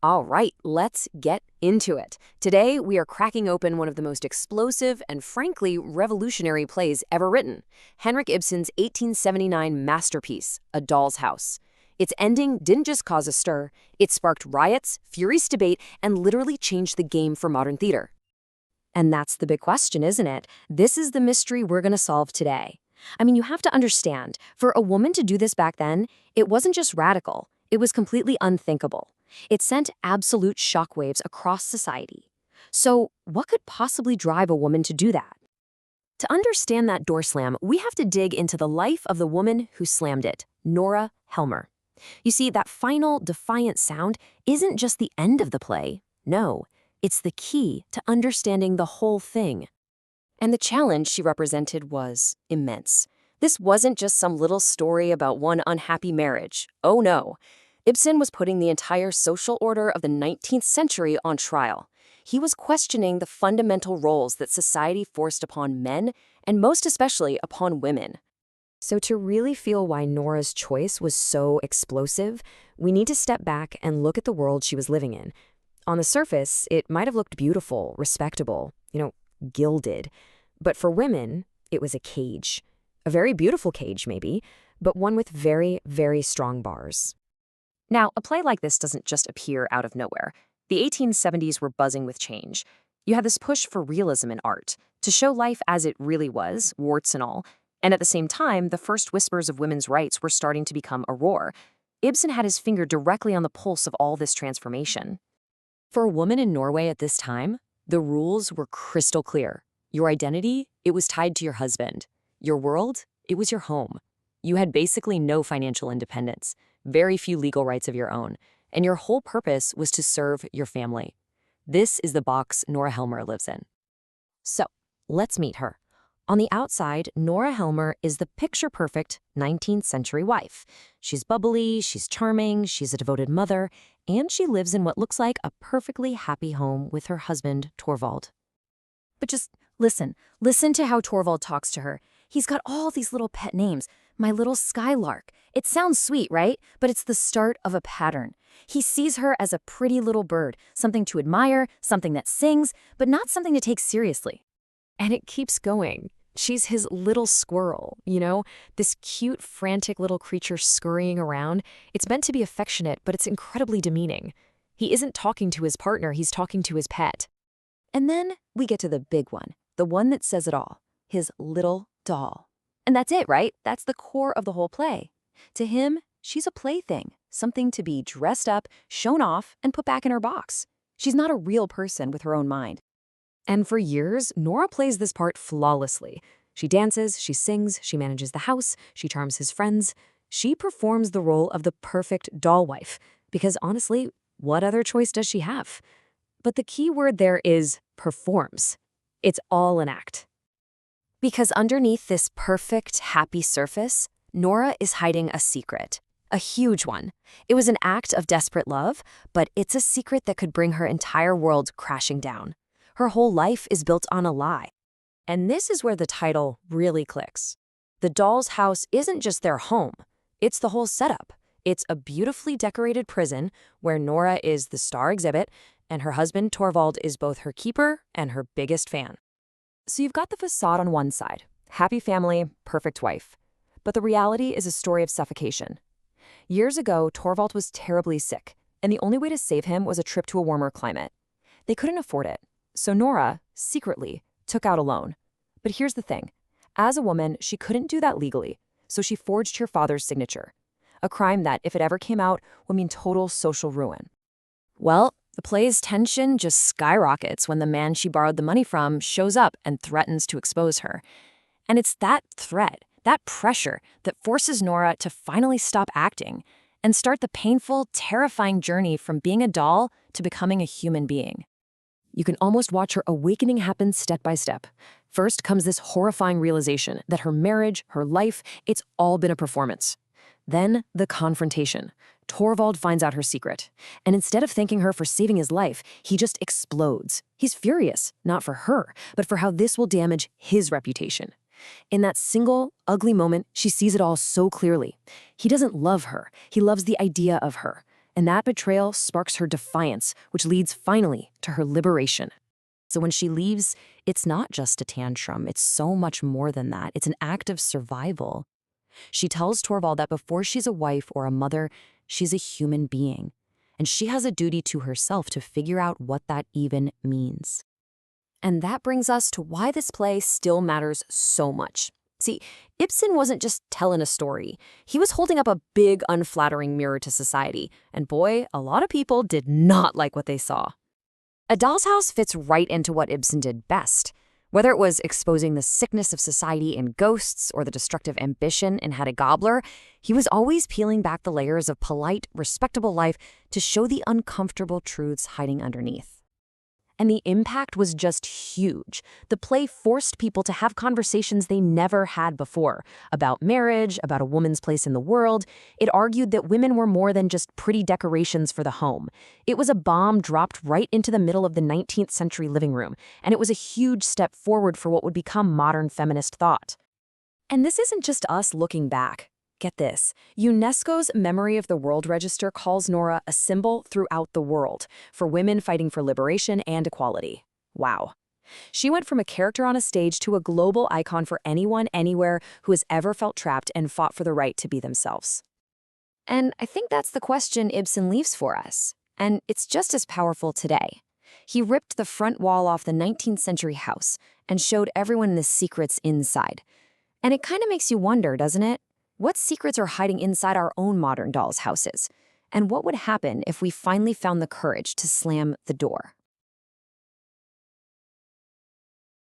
All right, let's get into it. Today, we are cracking open one of the most explosive and frankly revolutionary plays ever written, Henrik Ibsen's 1879 masterpiece, A Doll's House. Its ending didn't just cause a stir, it sparked riots, furious debate, and literally changed the game for modern theater. And that's the big question, isn't it? This is the mystery we're going to solve today. I mean, you have to understand, for a woman to do this back then, it wasn't just radical, it was completely unthinkable. It sent absolute shockwaves across society. So, what could possibly drive a woman to do that? To understand that door slam, we have to dig into the life of the woman who slammed it, Nora Helmer. You see, that final, defiant sound isn't just the end of the play. No, it's the key to understanding the whole thing. And the challenge she represented was immense. This wasn't just some little story about one unhappy marriage. Oh no. Ibsen was putting the entire social order of the 19th century on trial. He was questioning the fundamental roles that society forced upon men, and most especially upon women. So to really feel why Nora's choice was so explosive, we need to step back and look at the world she was living in. On the surface, it might have looked beautiful, respectable, gilded. But for women, it was a cage. A very beautiful cage, maybe, but one with very, very strong bars. Now, a play like this doesn't just appear out of nowhere. The 1870s were buzzing with change. You had this push for realism in art, to show life as it really was, warts and all. And at the same time, the first whispers of women's rights were starting to become a roar. Ibsen had his finger directly on the pulse of all this transformation. For a woman in Norway at this time, the rules were crystal clear. Your identity, it was tied to your husband. Your world, it was your home. You had basically no financial independence, very few legal rights of your own, and your whole purpose was to serve your family. This is the box Nora Helmer lives in. So, let's meet her. On the outside, Nora Helmer is the picture-perfect 19th century wife. She's bubbly, she's charming, she's a devoted mother, and she lives in what looks like a perfectly happy home with her husband, Torvald. But just listen to how Torvald talks to her. He's got all these little pet names. My little skylark. It sounds sweet, right? But it's the start of a pattern. He sees her as a pretty little bird, something to admire, something that sings, but not something to take seriously. And it keeps going. She's his little squirrel, this cute, frantic little creature scurrying around. It's meant to be affectionate, but it's incredibly demeaning. He isn't talking to his partner, he's talking to his pet. And then we get to the big one, the one that says it all, his little doll. And that's it, right? That's the core of the whole play. To him, she's a plaything, something to be dressed up, shown off, and put back in her box. She's not a real person with her own mind. And for years, Nora plays this part flawlessly. She dances, she sings, she manages the house, she charms his friends. She performs the role of the perfect doll wife, because honestly, what other choice does she have? But the key word there is performs. It's all an act. Because underneath this perfect, happy surface, Nora is hiding a secret. A huge one. It was an act of desperate love, but it's a secret that could bring her entire world crashing down. Her whole life is built on a lie. And this is where the title really clicks. The doll's house isn't just their home. It's the whole setup. It's a beautifully decorated prison where Nora is the star exhibit, and her husband, Torvald, is both her keeper and her biggest fan. So you've got the facade on one side, happy family, perfect wife. But the reality is a story of suffocation. Years ago, Torvald was terribly sick, and the only way to save him was a trip to a warmer climate. They couldn't afford it, so Nora, secretly, took out a loan. But here's the thing. As a woman, she couldn't do that legally, so she forged her father's signature. A crime that, if it ever came out, would mean total social ruin. Well, the play's tension just skyrockets when the man she borrowed the money from shows up and threatens to expose her. And it's that threat, that pressure, that forces Nora to finally stop acting and start the painful, terrifying journey from being a doll to becoming a human being. You can almost watch her awakening happen step by step. First comes this horrifying realization that her marriage, her life, it's all been a performance. Then the confrontation. Torvald finds out her secret, and instead of thanking her for saving his life, he just explodes. He's furious, not for her, but for how this will damage his reputation. In that single, ugly moment, she sees it all so clearly. He doesn't love her. He loves the idea of her. And that betrayal sparks her defiance, which leads finally to her liberation. So when she leaves, it's not just a tantrum. It's so much more than that. It's an act of survival. She tells Torvald that before she's a wife or a mother, she's a human being. And she has a duty to herself to figure out what that even means. And that brings us to why this play still matters so much. See, Ibsen wasn't just telling a story. He was holding up a big, unflattering mirror to society. And boy, a lot of people did not like what they saw. A Doll's House fits right into what Ibsen did best. Whether it was exposing the sickness of society in Ghosts or the destructive ambition in Hedda Gabler, he was always peeling back the layers of polite, respectable life to show the uncomfortable truths hiding underneath. And the impact was just huge. The play forced people to have conversations they never had before about marriage, about a woman's place in the world. It argued that women were more than just pretty decorations for the home. It was a bomb dropped right into the middle of the 19th century living room, and it was a huge step forward for what would become modern feminist thought. And this isn't just us looking back. Get this, UNESCO's Memory of the World Register calls Nora a symbol throughout the world for women fighting for liberation and equality. Wow. She went from a character on a stage to a global icon for anyone, anywhere who has ever felt trapped and fought for the right to be themselves. And I think that's the question Ibsen leaves for us. And it's just as powerful today. He ripped the front wall off the 19th century house and showed everyone the secrets inside. And it kind of makes you wonder, doesn't it? What secrets are hiding inside our own modern dolls' houses? And what would happen if we finally found the courage to slam the door?